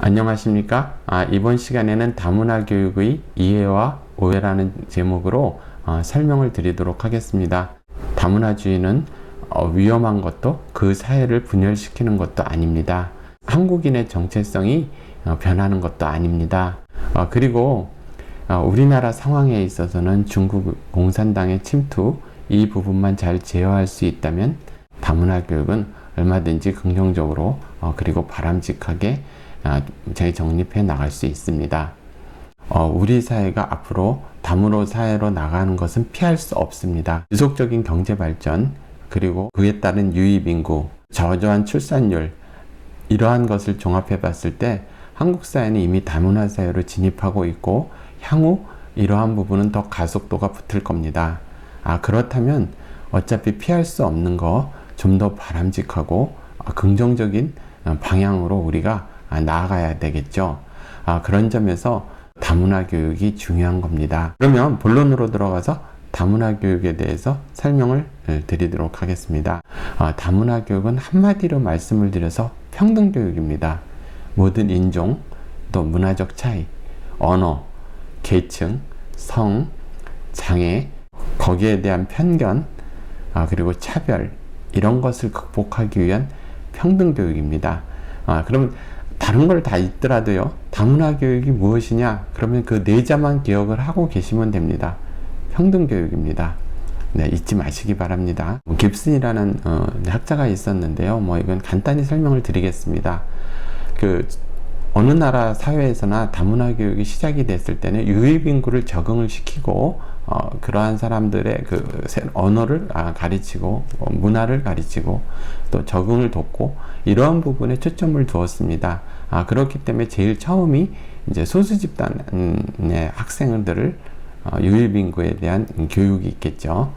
안녕하십니까? 이번 시간에는 다문화 교육의 이해와 오해라는 제목으로 설명을 드리도록 하겠습니다. 다문화주의는 위험한 것도 그 사회를 분열시키는 것도 아닙니다. 한국인의 정체성이 변하는 것도 아닙니다. 그리고 우리나라 상황에 있어서는 중국 공산당의 침투 이 부분만 잘 제어할 수 있다면 다문화 교육은 얼마든지 긍정적으로 그리고 바람직하게 재정립해 나갈 수 있습니다. 우리 사회가 앞으로 다문화 사회로 나가는 것은 피할 수 없습니다. 지속적인 경제 발전, 그리고 그에 따른 유입인구, 저조한 출산율, 이러한 것을 종합해 봤을 때 한국 사회는 이미 다문화 사회로 진입하고 있고 향후 이러한 부분은 더 가속도가 붙을 겁니다. 그렇다면 어차피 피할 수 없는 거 좀 더 바람직하고 긍정적인 방향으로 우리가 나아가야 되겠죠. 그런 점에서 다문화 교육이 중요한 겁니다. 그러면 본론으로 들어가서 다문화 교육에 대해서 설명을 드리도록 하겠습니다. 다문화 교육은 한마디로 말씀을 드려서 평등 교육입니다. 모든 인종, 또 문화적 차이, 언어, 계층, 성, 장애, 거기에 대한 편견, 그리고 차별, 이런 것을 극복하기 위한 평등 교육입니다. 그러면 다른 걸 다 있더라도요, 다문화 교육이 무엇이냐? 그러면 그 네 자만 기억을 하고 계시면 됩니다. 평등 교육입니다. 네, 잊지 마시기 바랍니다. 깁슨이라는 학자가 있었는데요. 이건 간단히 설명을 드리겠습니다. 어느 나라 사회에서나 다문화 교육이 시작이 됐을 때는 유입인구를 적응을 시키고 그러한 사람들의 언어를 가르치고 문화를 가르치고 또 적응을 돕고 이러한 부분에 초점을 두었습니다. 그렇기 때문에 제일 처음이 이제 소수 집단의 학생들을 유입인구에 대한 교육이 있겠죠.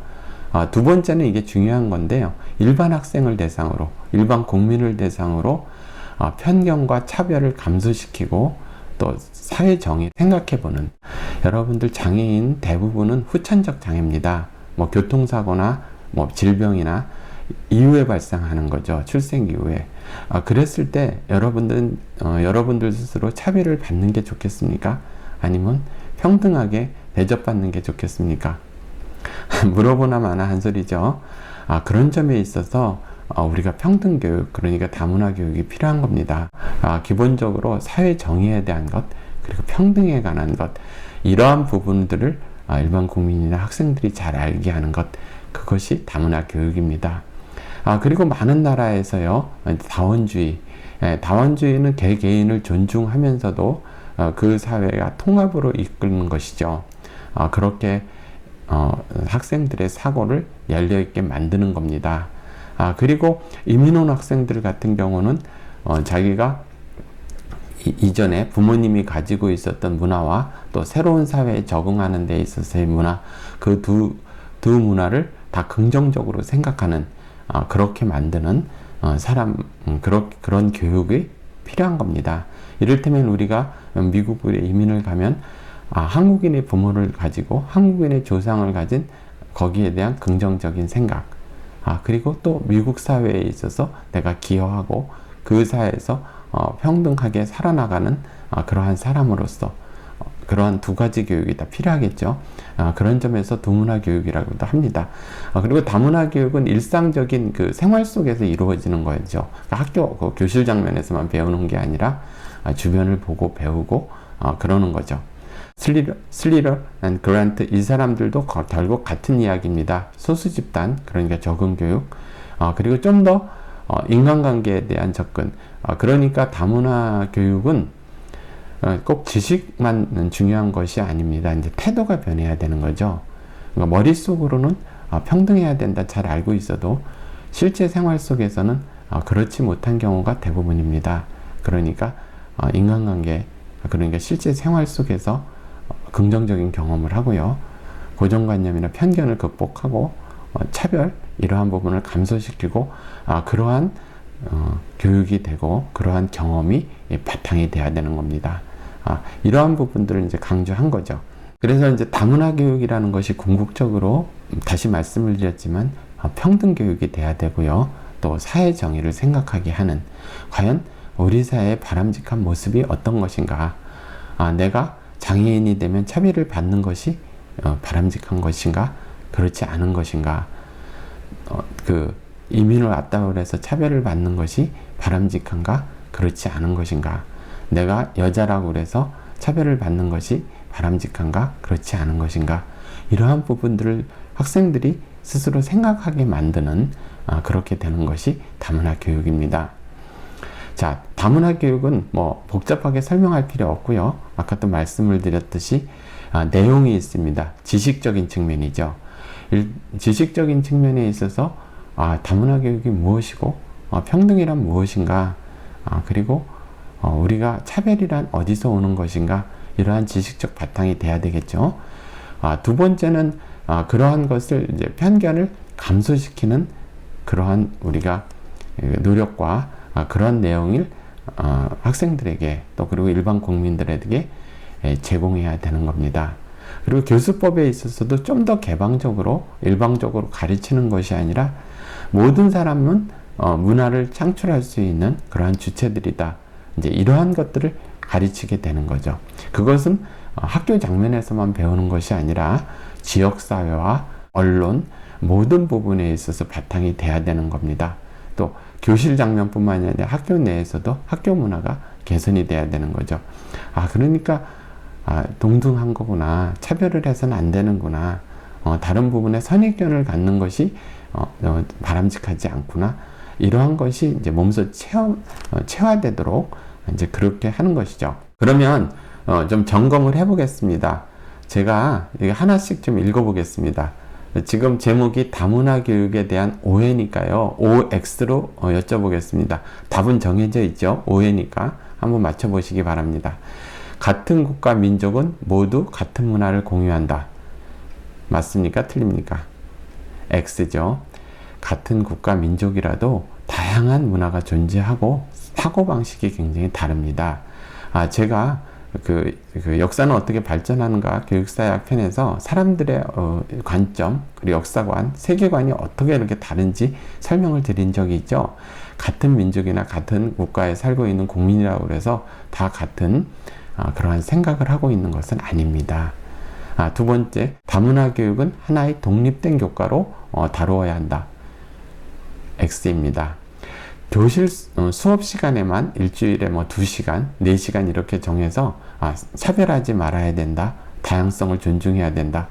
두 번째는 이게 중요한 건데요. 일반 학생을 대상으로, 일반 국민을 대상으로 편견과 차별을 감소시키고 또 사회 정의 생각해보는, 여러분들 장애인 대부분은 후천적 장애입니다. 교통사고나 질병이나 이후에 발생하는 거죠. 출생 이후에. 그랬을 때 여러분들 스스로 차별을 받는 게 좋겠습니까? 아니면 평등하게 대접받는 게 좋겠습니까? 물어보나 마나 한 소리죠. 그런 점에 있어서 우리가 평등 교육, 그러니까 다문화 교육이 필요한 겁니다. 기본적으로 사회 정의에 대한 것, 그리고 평등에 관한 것, 이러한 부분들을 일반 국민이나 학생들이 잘 알게 하는 것, 그것이 다문화 교육입니다. 그리고 많은 나라에서요, 다원주의는 개개인을 존중하면서도 그 사회가 통합으로 이끄는 것이죠. 그렇게 학생들의 사고를 열려있게 만드는 겁니다. 그리고 이민온 학생들 같은 경우는 자기가 이전에 부모님이 가지고 있었던 문화와 또 새로운 사회에 적응하는 데 있어서의 문화, 그 두 문화를 다 긍정적으로 생각하는, 그렇게 만드는 그런 교육이 필요한 겁니다. 이를테면 우리가 미국에 이민을 가면 한국인의 부모를 가지고 한국인의 조상을 가진 거기에 대한 긍정적인 생각, 그리고 또 미국 사회에 있어서 내가 기여하고 그 사회에서 평등하게 살아나가는 그러한 사람으로서 그러한 두 가지 교육이 다 필요하겠죠. 그런 점에서 두문화 교육이라고도 합니다. 그리고 다문화 교육은 일상적인 생활 속에서 이루어지는 거죠. 학교 교실 장면에서만 배우는 게 아니라 주변을 보고 배우고 그러는 거죠. 슬리러 and 그란트, 이 사람들도 결국 같은 이야기입니다. 소수 집단, 그러니까 적응 교육, 그리고 좀 더 인간관계에 대한 접근. 그러니까 다문화 교육은 꼭 지식만 중요한 것이 아닙니다. 이제 태도가 변해야 되는 거죠. 그러니까 머릿속으로는 평등해야 된다 잘 알고 있어도 실제 생활 속에서는 그렇지 못한 경우가 대부분입니다. 그러니까 인간관계, 그러니까 실제 생활 속에서 긍정적인 경험을 하고요. 고정관념이나 편견을 극복하고 차별, 이러한 부분을 감소시키고 그러한 교육이 되고 그러한 경험이 바탕이 돼야 되는 겁니다. 이러한 부분들을 이제 강조한 거죠. 그래서 이제 다문화 교육이라는 것이 궁극적으로 다시 말씀을 드렸지만 평등 교육이 돼야 되고요. 또 사회 정의를 생각하게 하는, 과연 우리 사회의 바람직한 모습이 어떤 것인가? 내가 장애인이 되면 차별을 받는 것이 바람직한 것인가? 그렇지 않은 것인가? 이민을 왔다고 해서 차별을 받는 것이 바람직한가? 그렇지 않은 것인가? 내가 여자라고 해서 차별을 받는 것이 바람직한가? 그렇지 않은 것인가? 이러한 부분들을 학생들이 스스로 생각하게 만드는 그렇게 되는 것이 다문화 교육입니다. 자, 다문화 교육은 뭐 복잡하게 설명할 필요 없고요. 아까도 말씀을 드렸듯이 내용이 있습니다. 지식적인 측면이죠. 지식적인 측면에 있어서 다문화 교육이 무엇이고 평등이란 무엇인가, 그리고 우리가 차별이란 어디서 오는 것인가, 이러한 지식적 바탕이 돼야 되겠죠. 두 번째는 그러한 것을 이제 편견을 감소시키는 그러한 우리가 노력과 그런 내용을 학생들에게 또 그리고 일반 국민들에게 제공해야 되는 겁니다. 그리고 교수법에 있어서도 좀 더 개방적으로 일방적으로 가르치는 것이 아니라 모든 사람은 문화를 창출할 수 있는 그러한 주체들이다. 이제 이러한 것들을 가르치게 되는 거죠. 그것은 학교 장면에서만 배우는 것이 아니라 지역사회와 언론 모든 부분에 있어서 바탕이 돼야 되는 겁니다. 또 교실 장면뿐만 아니라 학교 내에서도 학교 문화가 개선이 돼야 되는 거죠. 그러니까 동등한 거구나, 차별을 해서는 안 되는구나, 다른 부분에 선입견을 갖는 것이 바람직하지 않구나, 이러한 것이 이제 몸소 체화되도록 이제 그렇게 하는 것이죠. 그러면 좀 점검을 해보겠습니다. 제가 하나씩 좀 읽어보겠습니다. 지금 제목이 다문화 교육에 대한 오해니까요. OX로 여쭤보겠습니다. 답은 정해져 있죠. 오해니까 한번 맞춰보시기 바랍니다. 같은 국가 민족은 모두 같은 문화를 공유한다. 맞습니까? 틀립니까? X죠. 같은 국가 민족이라도 다양한 문화가 존재하고 사고방식이 굉장히 다릅니다. 제가 그 역사는 어떻게 발전하는가 교육사회학 편에서 사람들의 관점, 그리고 역사관, 세계관이 어떻게 이렇게 다른지 설명을 드린 적이 있죠. 같은 민족이나 같은 국가에 살고 있는 국민이라고 해서 다 같은 그러한 생각을 하고 있는 것은 아닙니다. 두 번째, 다문화 교육은 하나의 독립된 교과로 다루어야 한다. X입니다. 교실 수업 시간에만 일주일에 2시간, 4시간 이렇게 정해서 차별하지 말아야 된다. 다양성을 존중해야 된다.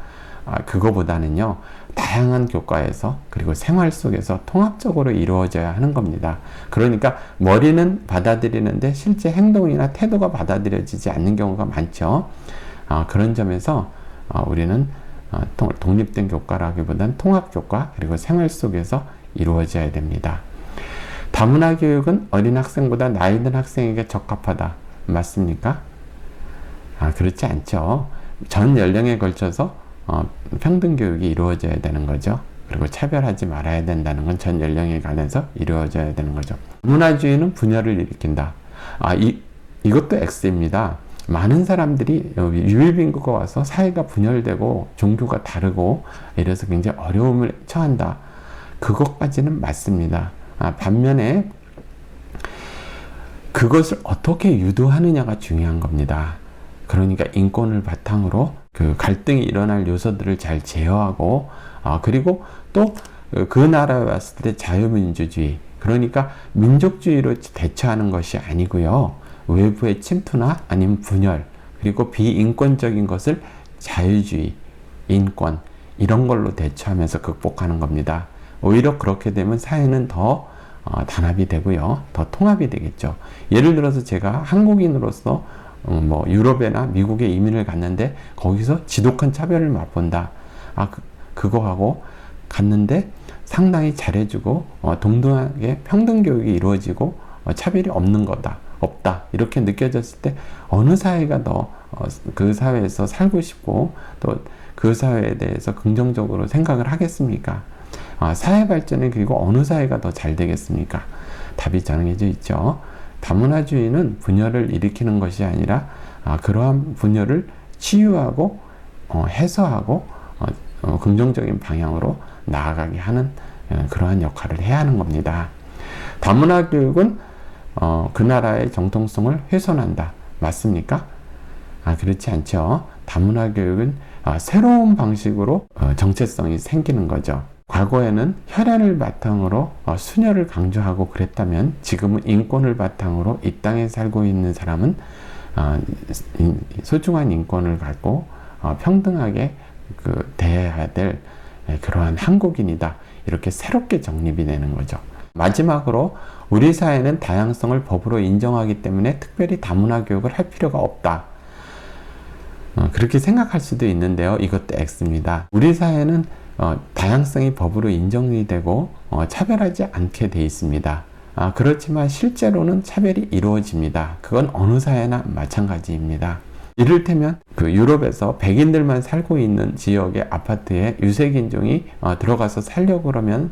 그거보다는요, 다양한 교과에서 그리고 생활 속에서 통합적으로 이루어져야 하는 겁니다. 그러니까 머리는 받아들이는데 실제 행동이나 태도가 받아들여지지 않는 경우가 많죠. 그런 점에서 우리는 독립된 교과라기보다는 통합 교과 그리고 생활 속에서 이루어져야 됩니다. 다문화 교육은 어린 학생보다 나이 든 학생에게 적합하다. 맞습니까? 그렇지 않죠. 전 연령에 걸쳐서 평등 교육이 이루어져야 되는 거죠. 그리고 차별하지 말아야 된다는 건 전 연령에 관해서 이루어져야 되는 거죠. 다문화주의는 분열을 일으킨다. 이것도 X입니다. 많은 사람들이 유일빈국가 와서 사회가 분열되고 종교가 다르고 이래서 굉장히 어려움을 처한다. 그것까지는 맞습니다. 반면에 그것을 어떻게 유도하느냐가 중요한 겁니다. 그러니까 인권을 바탕으로 그 갈등이 일어날 요소들을 잘 제어하고 그리고 또 그 나라에 왔을 때 자유민주주의, 그러니까 민족주의로 대처하는 것이 아니고요. 외부의 침투나 아니면 분열, 그리고 비인권적인 것을 자유주의, 인권 이런 걸로 대처하면서 극복하는 겁니다. 오히려 그렇게 되면 사회는 더 단합이 되고요. 더 통합이 되겠죠. 예를 들어서 제가 한국인으로서 유럽이나 미국에 이민을 갔는데 거기서 지독한 차별을 맛본다. 그거하고 갔는데 상당히 잘해주고 동등하게 평등 교육이 이루어지고 차별이 없다. 이렇게 느껴졌을 때 어느 사회가 더 그 사회에서 살고 싶고 또 그 사회에 대해서 긍정적으로 생각을 하겠습니까? 사회 발전에 그리고 어느 사회가 더 잘 되겠습니까? 답이 정해져 있죠. 다문화주의는 분열을 일으키는 것이 아니라 그러한 분열을 치유하고 해소하고 긍정적인 방향으로 나아가게 하는 그러한 역할을 해야 하는 겁니다. 다문화 교육은 그 나라의 정통성을 훼손한다. 맞습니까? 그렇지 않죠. 다문화 교육은 새로운 방식으로 정체성이 생기는 거죠. 과거에는 혈연을 바탕으로 순혈을 강조하고 그랬다면 지금은 인권을 바탕으로 이 땅에 살고 있는 사람은 소중한 인권을 갖고 평등하게 대해야 될 그러한 한국인이다. 이렇게 새롭게 정립이 되는 거죠. 마지막으로 우리 사회는 다양성을 법으로 인정하기 때문에 특별히 다문화 교육을 할 필요가 없다. 그렇게 생각할 수도 있는데요. 이것도 X입니다. 우리 사회는 다양성이 법으로 인정이 되고 차별하지 않게 돼 있습니다. 그렇지만 실제로는 차별이 이루어집니다. 그건 어느 사회나 마찬가지입니다. 이를테면 유럽에서 백인들만 살고 있는 지역의 아파트에 유색인종이 들어가서 살려고 그러면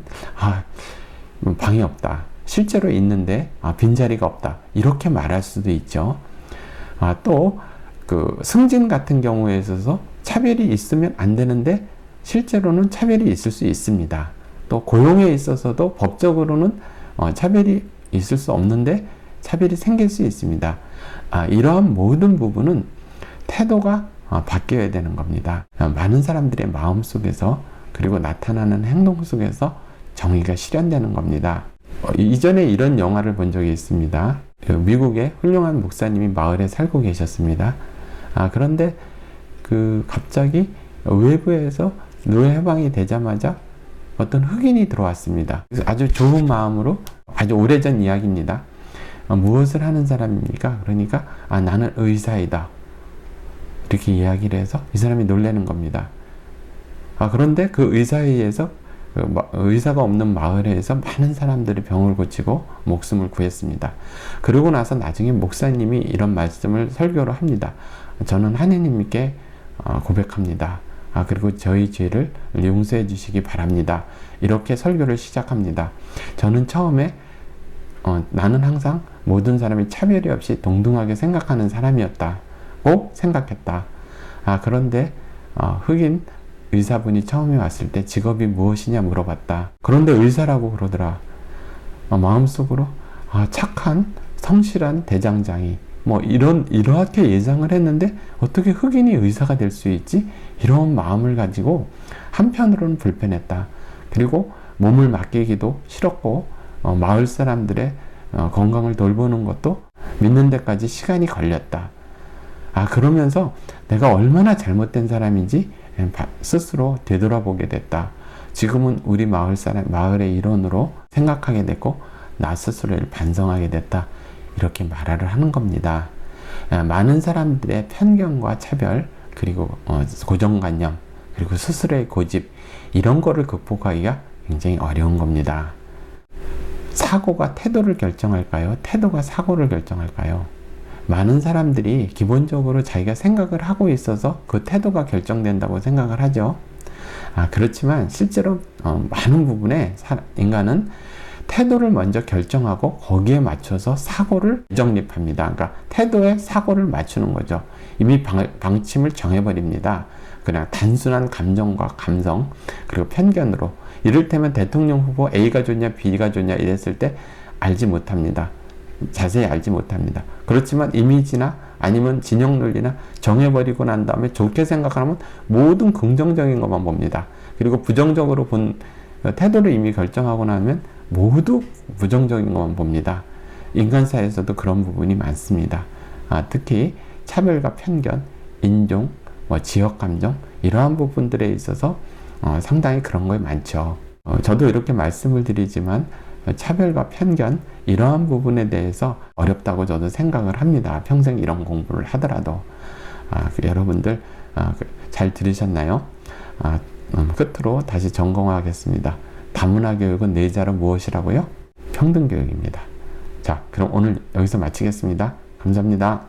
방이 없다. 실제로 있는데 빈자리가 없다. 이렇게 말할 수도 있죠. 또 승진 같은 경우에 있어서 차별이 있으면 안 되는데 실제로는 차별이 있을 수 있습니다. 또 고용에 있어서도 법적으로는 차별이 있을 수 없는데 차별이 생길 수 있습니다. 이러한 모든 부분은 태도가 바뀌어야 되는 겁니다. 많은 사람들의 마음 속에서 그리고 나타나는 행동 속에서 정의가 실현되는 겁니다. 이전에 이런 영화를 본 적이 있습니다. 미국의 훌륭한 목사님이 마을에 살고 계셨습니다. 그런데 갑자기 외부에서 노예 해방이 되자마자 어떤 흑인이 들어왔습니다. 그래서 아주 좋은 마음으로, 아주 오래전 이야기입니다. 무엇을 하는 사람입니까? 그러니까 나는 의사이다. 이렇게 이야기를 해서 이 사람이 놀라는 겁니다. 그런데 그 의사에 의해서 의사가 없는 마을에서 많은 사람들이 병을 고치고 목숨을 구했습니다. 그러고 나서 나중에 목사님이 이런 말씀을 설교를 합니다. 저는 하느님께 고백합니다. 그리고 저희 죄를 용서해 주시기 바랍니다. 이렇게 설교를 시작합니다. 저는 처음에 나는 항상 모든 사람이 차별이 없이 동등하게 생각하는 사람이었다고 생각했다. 그런데 흑인 의사분이 처음에 왔을 때 직업이 무엇이냐 물어봤다. 그런데 의사라고 그러더라. 마음속으로 착한 성실한 대장장이 이렇게 예상을 했는데 어떻게 흑인이 의사가 될 수 있지? 이런 마음을 가지고 한편으로는 불편했다. 그리고 몸을 맡기기도 싫었고 마을 사람들의 건강을 돌보는 것도 믿는 데까지 시간이 걸렸다. 그러면서 내가 얼마나 잘못된 사람인지 스스로 되돌아보게 됐다. 지금은 우리 마을의 일원으로 생각하게 됐고 나 스스로를 반성하게 됐다. 이렇게 말을 하는 겁니다. 많은 사람들의 편견과 차별, 그리고 고정관념, 그리고 스스로의 고집, 이런 거를 극복하기가 굉장히 어려운 겁니다. 사고가 태도를 결정할까요? 태도가 사고를 결정할까요? 많은 사람들이 기본적으로 자기가 생각을 하고 있어서 그 태도가 결정된다고 생각을 하죠. 그렇지만 실제로 많은 부분에 인간은 태도를 먼저 결정하고 거기에 맞춰서 사고를 정립합니다. 그러니까 태도에 사고를 맞추는 거죠. 이미 방침을 정해버립니다. 그냥 단순한 감정과 감성 그리고 편견으로, 이를테면 대통령 후보 A가 좋냐 B가 좋냐 이랬을 때 알지 못합니다. 자세히 알지 못합니다. 그렇지만 이미지나 아니면 진영 논리나 정해버리고 난 다음에 좋게 생각하면 모든 긍정적인 것만 봅니다. 그리고 부정적으로 본 태도를 이미 결정하고 나면 모두 부정적인 것만 봅니다. 인간사에서도 그런 부분이 많습니다. 특히 차별과 편견, 인종, 지역감정 이러한 부분들에 있어서 상당히 그런 거 많죠. 저도 이렇게 말씀을 드리지만 차별과 편견 이러한 부분에 대해서 어렵다고 저도 생각을 합니다. 평생 이런 공부를 하더라도. 여러분들 잘 들으셨나요? 끝으로 다시 점검하겠습니다. 다문화 교육은 네 자로 무엇이라고요? 평등교육입니다. 자, 그럼 오늘 여기서 마치겠습니다. 감사합니다.